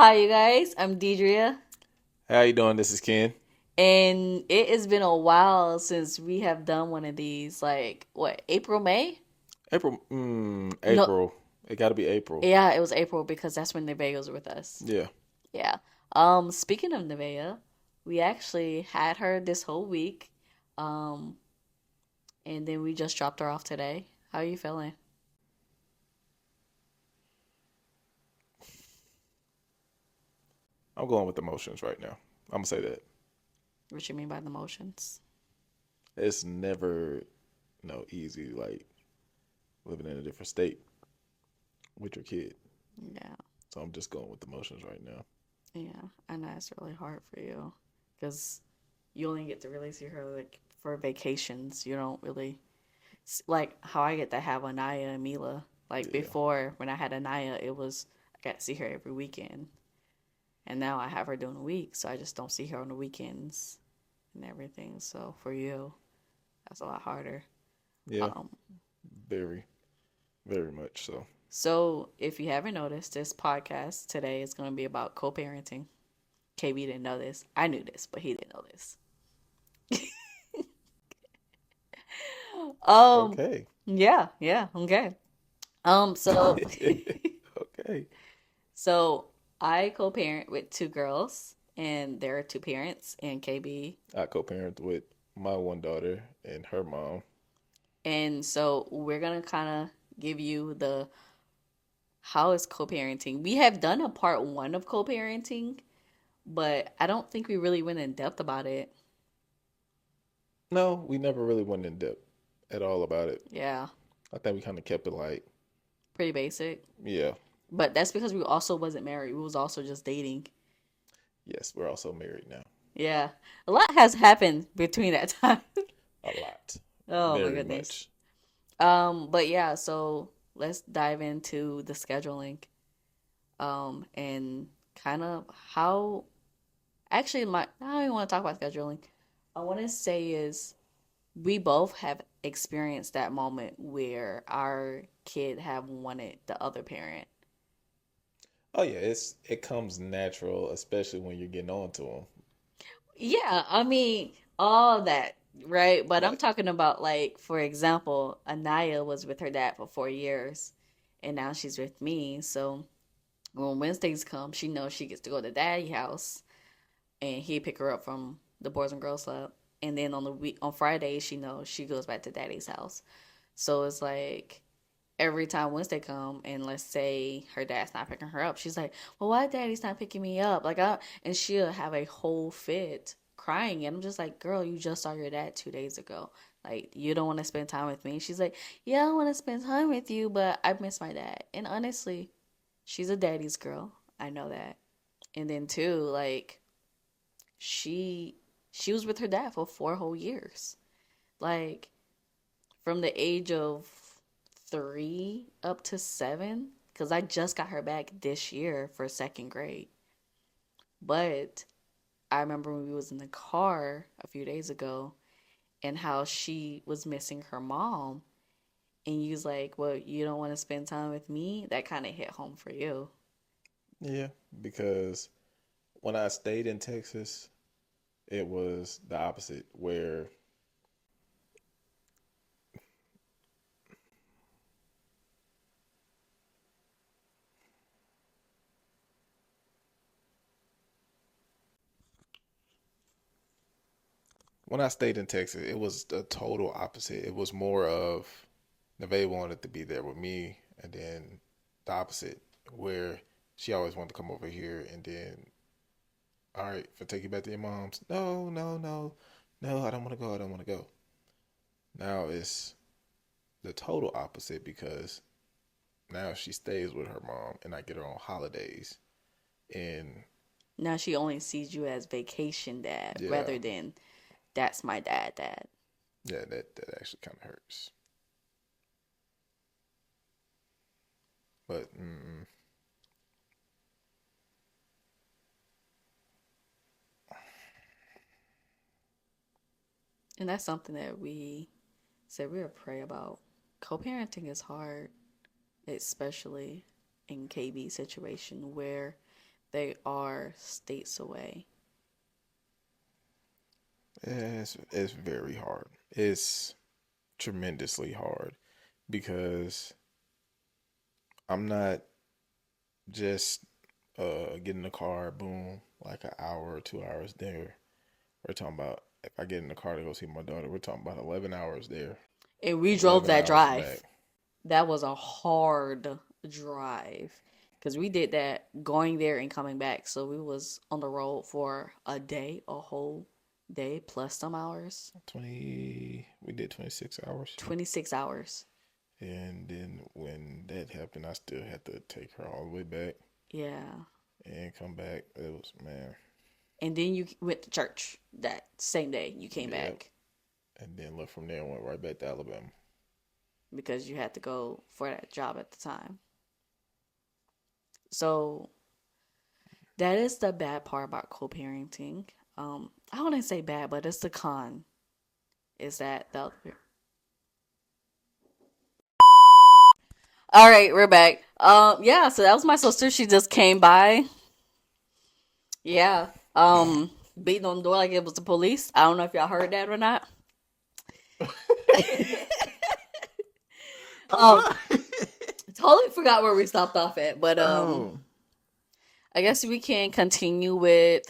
Hi, you guys. I'm Deidria, How you doing? This is Ken. and it has been a while since we have done one of these. Like, what, April, May? April. No, April. It got to be April. yeah, it was April because that's when Nevaeh was with us. Yeah. Yeah. Speaking of Nevaeh, we actually had her this whole week, um, and then we just dropped her off today. How are you feeling? I'm going with emotions right now. I'm gonna say that What you mean by the motions? it's never easy like living in a different state with your kid. Yeah, So I'm just going with emotions right now. yeah. I know it's really hard for you because you only get to really see her like for vacations. You don't really like how I get to have Anaya and Mila. Like Yeah. before, when I had Anaya, it was I got to see her every weekend, and now I have her during the week, so I just don't see her on the weekends and everything. So for you, that's a lot harder. Yeah. Um, Very, very much so. so if you haven't noticed, this podcast today is going to be about co-parenting. KB didn't know this. I knew this, but he didn't know this. Um, Okay. yeah, yeah, okay. So Okay. So I co-parent with two girls, and there are two parents and KB. I co-parent with my one daughter and her mom. And so we're gonna kind of give you the how is co-parenting. We have done a part one of co-parenting, but I don't think we really went in depth about it. No, we never really went in depth at all about it. Yeah, I think we kind of kept it like, pretty basic. yeah, But that's because we also wasn't married. We was also just dating. yes, we're also married now. Yeah, a lot has happened between that time. A lot. Oh my Very goodness. much. But yeah, so let's dive into the scheduling. And kind of how actually my I don't even want to talk about scheduling. I want to say is we both have experienced that moment where our kid have wanted the other parent. Oh yeah, it comes natural, especially when you're getting on to them. Yeah, I mean all that, right? But I'm Like, talking about like for example, Anaya was with her dad for 4 years, and now she's with me. So when Wednesdays come, she knows she gets to go to daddy house and he pick her up from the Boys and Girls Club. And then on the week on Fridays, she knows she goes back to Daddy's house. So it's like every time Wednesday come and let's say her dad's not picking her up, she's like, "Well, why Daddy's not picking me up?" And she'll have a whole fit crying, and I'm just like, "Girl, you just saw your dad 2 days ago. Like you don't want to spend time with me." She's like, "Yeah, I want to spend time with you, but I miss my dad." And honestly, she's a daddy's girl. I know that. And then too, like she she was with her dad for 4 whole years. Like from the age of 3 up to 7. Cause I just got her back this year for second grade. But I remember when we was in the car a few days ago and how she was missing her mom. And you was like, well, you don't want to spend time with me? That kind of hit home for you. yeah, because when I stayed in Texas, it was the opposite. Where when I stayed in Texas, it was the total opposite. It was more of Nevaeh wanted to be there with me, and then the opposite, where she always wanted to come over here, and then all right, if I take you back to your mom's, no, no, no, no, I don't want to go. I don't want to go. Now it's the total opposite because now she stays with her mom and I get her on holidays. And Now she only sees you as vacation dad yeah, rather than that's my dad. yeah, that actually kind of hurts. But And that's something that we said we would pray about. Co-parenting is hard, especially in KB's situation where They are states away. It's very hard. It's tremendously hard because I'm not just get in the car, boom, like an hour or 2 hours there. We're talking about if I get in the car to go see my daughter, we're talking about 11 hours there, And we drove 11 that hours back. drive. That was a hard drive because we did that going there and coming back. So we was on the road for a day, a whole day plus some hours. 20, we did 26 hours. 26 hours. And then when that happened, I still had to take her all the way back Yeah. and come back. It was, man, And then you went to church that same day you came yep. back And then left from there and went right back to Alabama. because you had to go for that job at the time. So that is the bad part about co-parenting. I wouldn't say bad, but it's the con. Is that the All right, we're back. Yeah, so that was my sister. She just came by. Yeah. Beating on the door like it was the police. I don't know if y'all heard that or not. I'm um, sorry. totally forgot where we stopped off at, but Oh, I guess we can continue with.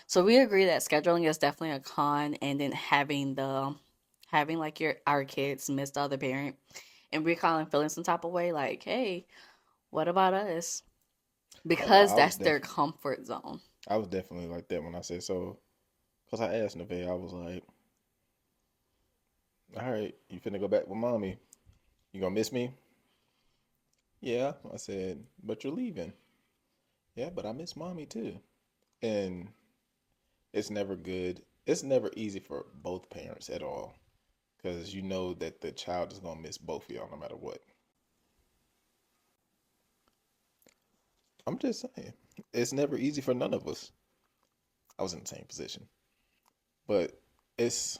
So we agree that scheduling is definitely a con, and then having like your our kids miss the other parent, and we're kind of feeling some type of way, like, hey, what about us? oh, Because that's their comfort zone. I was definitely like that when I said so. Cause I asked Nevaeh, I was like, "All right, you finna go back with mommy? You gonna miss me?" Yeah, I said, "But you're leaving." Yeah, but I miss mommy too. And it's never good. It's never easy for both parents at all, because you know that the child is gonna miss both of y'all no matter what. I'm just saying, it's never easy for none of us. I was in the same position, but it's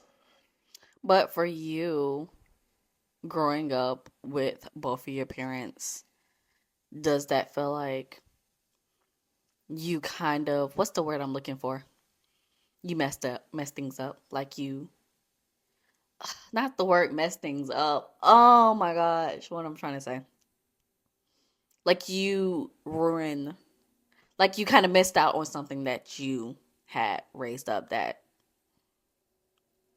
But for you, growing up with both of your parents, does that feel like you kind of, what's the word I'm looking for? You messed things up. Like you, not the word mess things up. Oh my gosh, what I'm trying to say. Like you ruin, like you kind of missed out on something that you had raised up that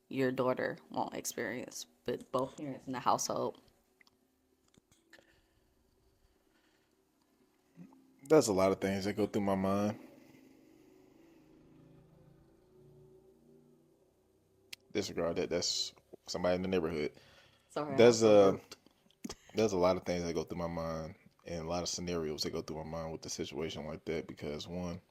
your daughter won't experience with both parents in the household. there's a lot of things that go through my mind. Disregard that. That's somebody in the neighborhood. Sorry, I There's also a burped. there's a lot of things that go through my mind and a lot of scenarios that go through my mind with the situation like that because one,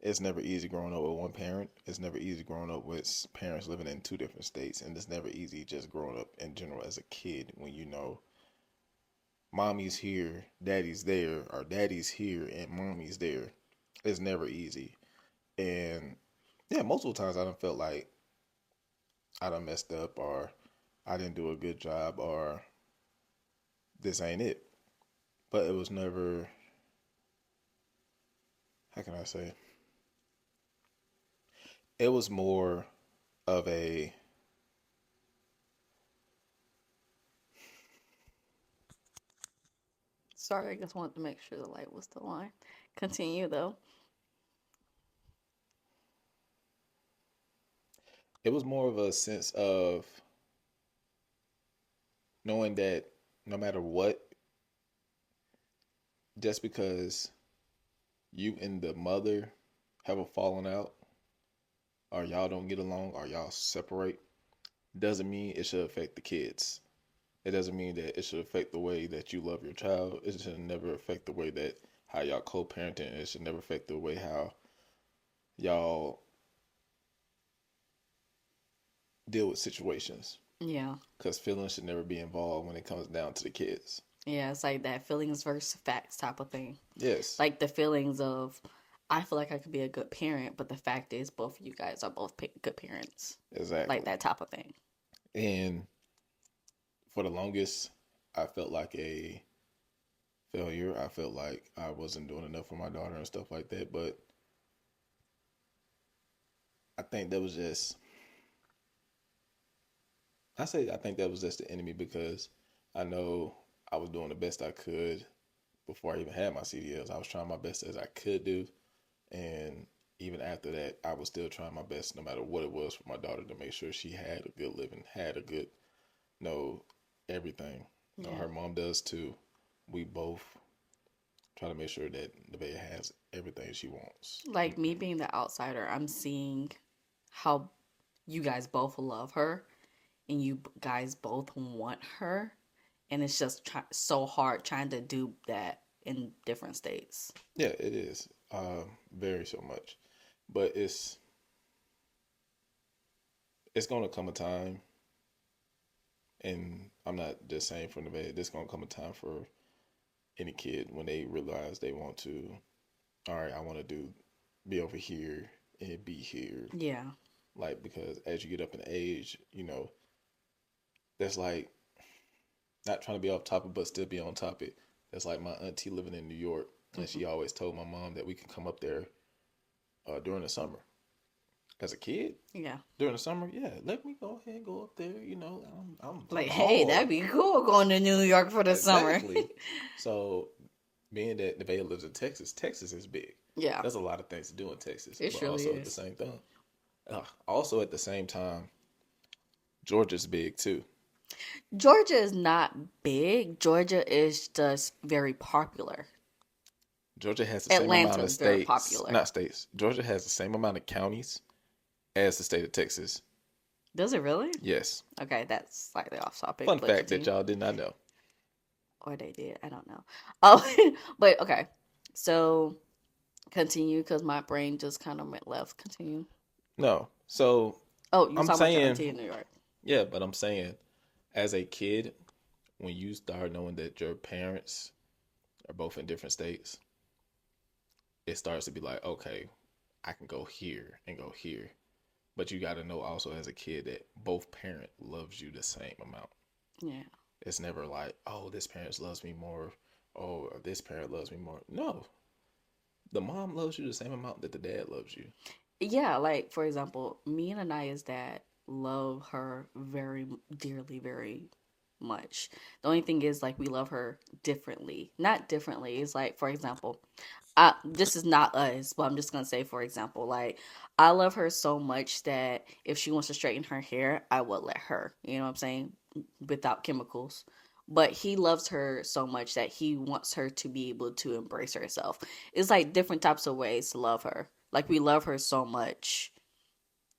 it's never easy growing up with one parent. It's never easy growing up with parents living in two different states, and it's never easy just growing up in general as a kid when you know mommy's here, daddy's there, or daddy's here and mommy's there. It's never easy, and yeah, multiple times I done felt like I done messed up or I didn't do a good job or this ain't it. But it was never, how can I say? It was more of a, Sorry, I just wanted to make sure the light was still on. Continue though. it was more of a sense of knowing that no matter what, just because you and the mother have a falling out or y'all don't get along or y'all separate, doesn't mean it should affect the kids. It doesn't mean that it should affect the way that you love your child. It should never affect the way that how y'all co-parenting. It should never affect the way how y'all deal with situations. Yeah. Because feelings should never be involved when it comes down to the kids. Yeah, it's like that feelings versus facts type of thing. Yes, Like the feelings of, I feel like I could be a good parent, but the fact is, both of you guys are both good parents. Like exactly. that type of thing. And for the longest, I felt like a failure. I felt like I wasn't doing enough for my daughter and stuff like that. But I think that was just, I think that was just the enemy because I know I was doing the best I could before I even had my CDLs. I was trying my best as I could do. And even after that, I was still trying my best, no matter what it was, for my daughter to make sure she had a good living, had a good, know, everything. You know, Yeah. her mom does too. We both try to make sure that the baby has everything she wants. Like me being the outsider, I'm seeing how you guys both love her and you guys both want her. And it's just so hard trying to do that in different states. Yeah, it is. Very so much. But it's gonna come a time, and I'm not just saying from the baby. There's gonna come a time for any kid when they realize they want to. All right, I want to do be over here and be here. Yeah. Like because as you get up in age, that's like not trying to be off topic, but still be on topic. That's like my auntie living in New York, and Hmm. she always told my mom that we can come up there during the summer. As a kid, Yeah. during the summer, yeah, let me go ahead and go up there. Like, I'm hey, all that'd be cool going to New York for the summer. exactly. So being that the Bay lives in Texas, Texas is big. Yeah. There's a lot of things to do in Texas, It but surely also at the is. same time, also at the same time, Georgia's big too. Georgia is not big. Georgia is just very popular. Georgia has the same amount Atlanta of is very states, popular. not states. Georgia has the same amount of counties as the state of Texas. Does it really? Yes. Okay, that's slightly off topic, Fun but fact that continue. y'all did not know. Or they did. I don't know. Oh, but okay. So continue because my brain just kind of went left. Continue. No. So Oh, you were I'm talking about your saying, auntie in New York. yeah, but I'm saying, as a kid, when you start knowing that your parents are both in different states, it starts to be like, okay, I can go here and go here. But you got to know also as a kid that both parent loves you the same amount. Yeah. It's never like, oh, this parent loves me more, oh, or this parent loves me more. No, the mom loves you the same amount that the dad loves you. Yeah, like for example, me and Anaya's dad love her very dearly, very much. The only thing is like we love her differently. Not differently. It's like for example, this is not us, but I'm just gonna say for example, like I love her so much that if she wants to straighten her hair, I would let her. You know what I'm saying? Without chemicals. But he loves her so much that he wants her to be able to embrace herself. It's like different types of ways to love her. Like we love her so much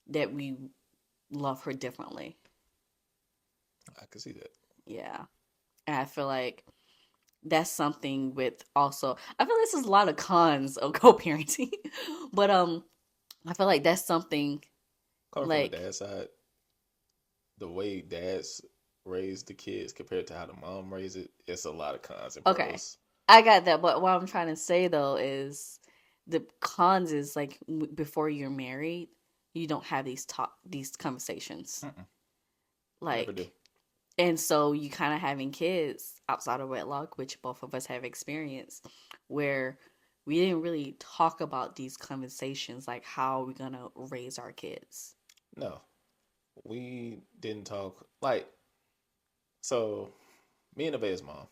that we love her differently. I can see that. Yeah. And I feel like that's something with also I feel this is a lot of cons of co-parenting. But I feel like that's something Coming from a like dad side, the way dads raise the kids compared to how the mom raised it, it's a lot of cons and okay. pros. I got that, but what I'm trying to say though is the cons is like before you're married, you don't have these conversations. Mm-mm, never do. Like and so you kind of having kids outside of wedlock, which both of us have experienced, where we didn't really talk about these conversations, like how we're gonna raise our kids. No, we didn't talk. Like, so me and Nevaeh's mom,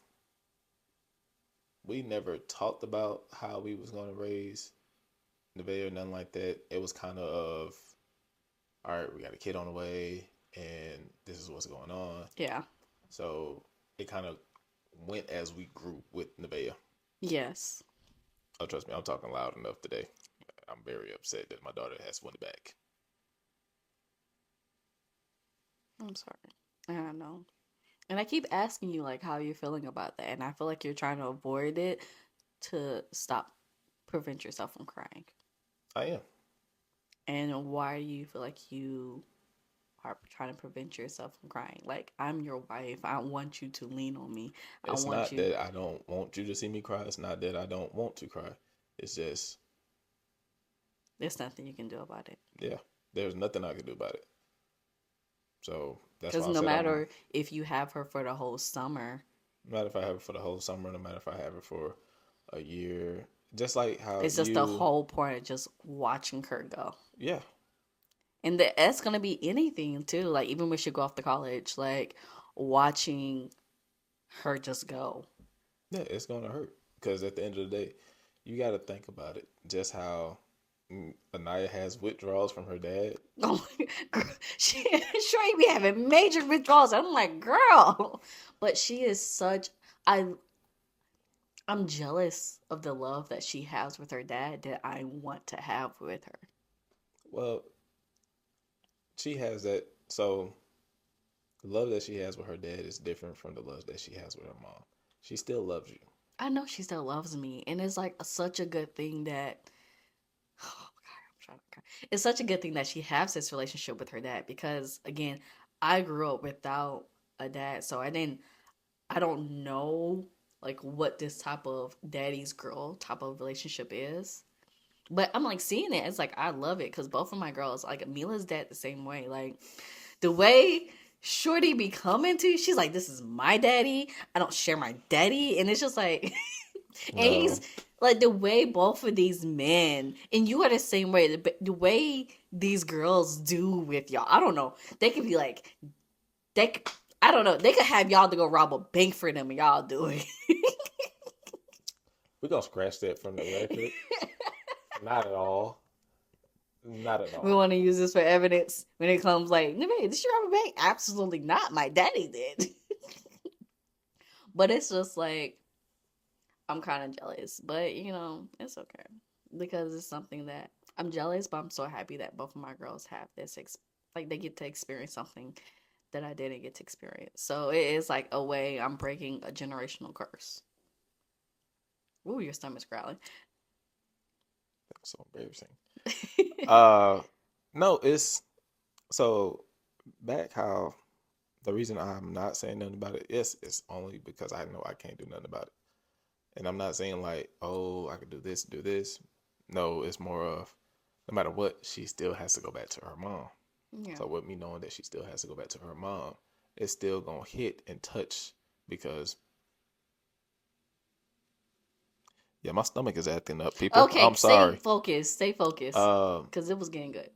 we never talked about how we was going to raise Nevaeh or nothing like that. It was kind of, all right, we got a kid on the way, and this is what's going on. Yeah. So it kind of went as we grew with Nevaeh. Yes. Oh, trust me, I'm talking loud enough today. I'm very upset that my daughter has one back. I'm sorry. I don't know. And I keep asking you like how you're feeling about that, and I feel like you're trying to avoid it to stop prevent yourself from crying. I am. And why do you feel like you are trying to prevent yourself from crying? Like I'm your wife. I want you to lean on me. I It's want not you. that I don't want you to see me cry. It's not that I don't want to cry. It's just, There's nothing you can do about it. yeah, there's nothing I can do about it. So that's Because why I no said I'm. matter if you have her for the whole summer, No matter if I have it for the whole summer, no matter if I have it for a year. Just like how It's just the you, whole point of just watching her go. yeah, And that's gonna be anything too. Like even when she go off to college, like watching her just go. yeah, it's gonna hurt because at the end of the day, you got to think about it. Just how Anaya has withdrawals from her dad. Oh my girl, she sure be having major withdrawals. I'm like, girl, but she is such. I I'm jealous of the love that she has with her dad that I want to have with her. Well, she has that. So the love that she has with her dad is different from the love that she has with her mom. She still loves you. I know she still loves me, and it's like such a good thing that. Oh God, I'm trying to cry. It's such a good thing that she has this relationship with her dad because again, I grew up without a dad, so I don't know like what this type of daddy's girl type of relationship is. But I'm like seeing it. It's like I love it because both of my girls, like Mila's dad, the same way. Like the way Shorty be coming to, she's like, "This is my daddy. I don't share my daddy," and it's just like, and he's No, like the way both of these men, and you are the same way. The way these girls do with y'all, I don't know. They could be like, they, I don't know. They could have y'all to go rob a bank for them, and y'all do it. we're gonna scratch that from the record. Not at all. Not at We all. want to use this for evidence when it comes like, no, wait, did you rob a bank? Absolutely not. My daddy did. But it's just like I'm kind of jealous, but it's okay because it's something that I'm jealous, but I'm so happy that both of my girls have this like they get to experience something that I didn't get to experience. So it is like a way I'm breaking a generational curse. Ooh, your stomach's growling. That's so embarrassing. Uh, no, it's so back how the reason I'm not saying nothing about it is only because I know I can't do nothing about it. And I'm not saying like, oh, I could do this. No, it's more of no matter what, she still has to go back to her mom. Yeah. So with me knowing that she still has to go back to her mom, it's still gonna hit and touch because yeah, my stomach is acting up, people. Okay, I'm stay sorry. focused. Stay focused. Um, Because it was getting good.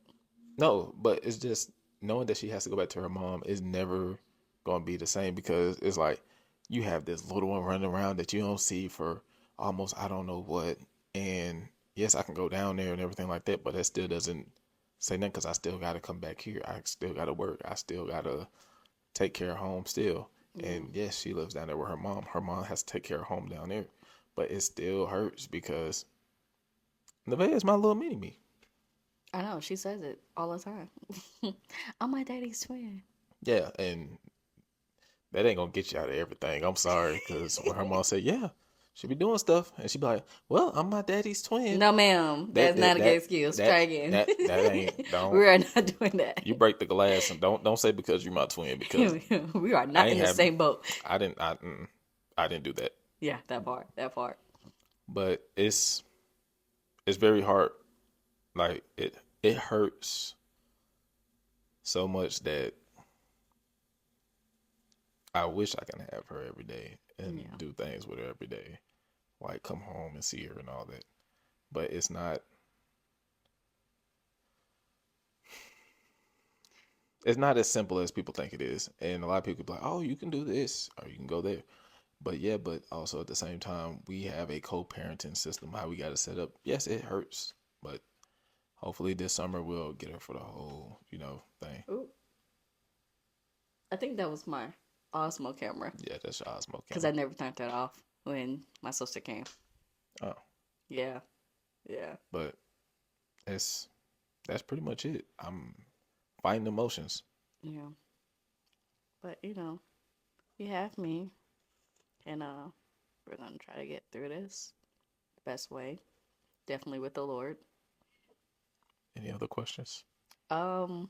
no, but it's just knowing that she has to go back to her mom is never gonna be the same because it's like you have this little one running around that you don't see for almost I don't know what. And yes, I can go down there and everything like that, but that still doesn't say nothing because I still got to come back here. I still got to work. I still got to take care of home still. Yeah. And yes, she lives down there with her mom. Her mom has to take care of home down there, but it still hurts because Nevaeh is my little mini me. I know. She says it all the time. I'm my daddy's twin. Yeah, and that ain't gonna get you out of everything. I'm sorry, because when her mom said, "Yeah, she be doing stuff," and she be like, "Well, I'm my daddy's twin." No, ma'am. That That's not that a good that excuse. that Try again. that ain't don't We are not doing that. you break the glass and don't say because you're my twin because We are I not ain't in the having same boat. I didn't do that. Yeah, that part. That part. But it's very hard. Like it hurts so much that I wish I can have her every day and Yeah. do things with her every day, like come home and see her and all that. But it's not as simple as people think it is. And a lot of people be like, oh, you can do this or you can go there. But yeah, but also at the same time, we have a co-parenting system, how we got to set up. Yes, it hurts, but hopefully this summer we'll get her for the whole, thing. Ooh, I think that was my Osmo camera Yeah, that's your Osmo because camera. I never turned that off when my sister came. Oh, Yeah. Yeah. but it's that's pretty much it. I'm fighting emotions. Yeah. But you have me, and we're gonna try to get through this the best way. Definitely with the Lord. Any other questions? Um,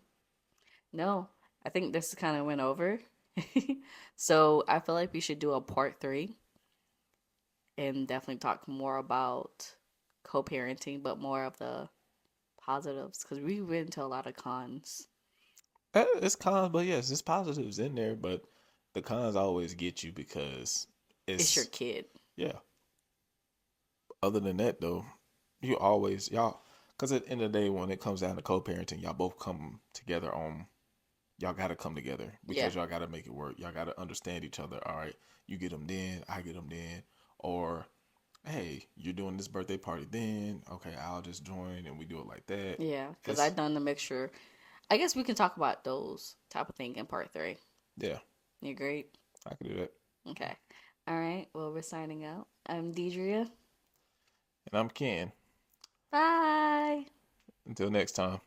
no, I think this kind of went over. So I feel like we should do a part three and definitely talk more about co-parenting, but more of the positives because we went into a lot of cons. It's cons, but yes, it's positives in there. But the cons always get you because It's your It's kid. yeah. Other than that, though, you always y'all, because at the end of the day, when it comes down to co-parenting, y'all both come together on. Y'all got to come together Yeah. because y'all got to make it work. Y'all got to understand each other. All right, you get them then, I get them then, or hey, you're doing this birthday party then. Okay, I'll just join and we do it like that. Yeah. Because I It's done the mixture. I guess we can talk about those type of thing in part three. yeah, You agree? I can do that. Okay. All right. Well, we're signing out. I'm Deidria. And I'm Ken. Bye. Until next time.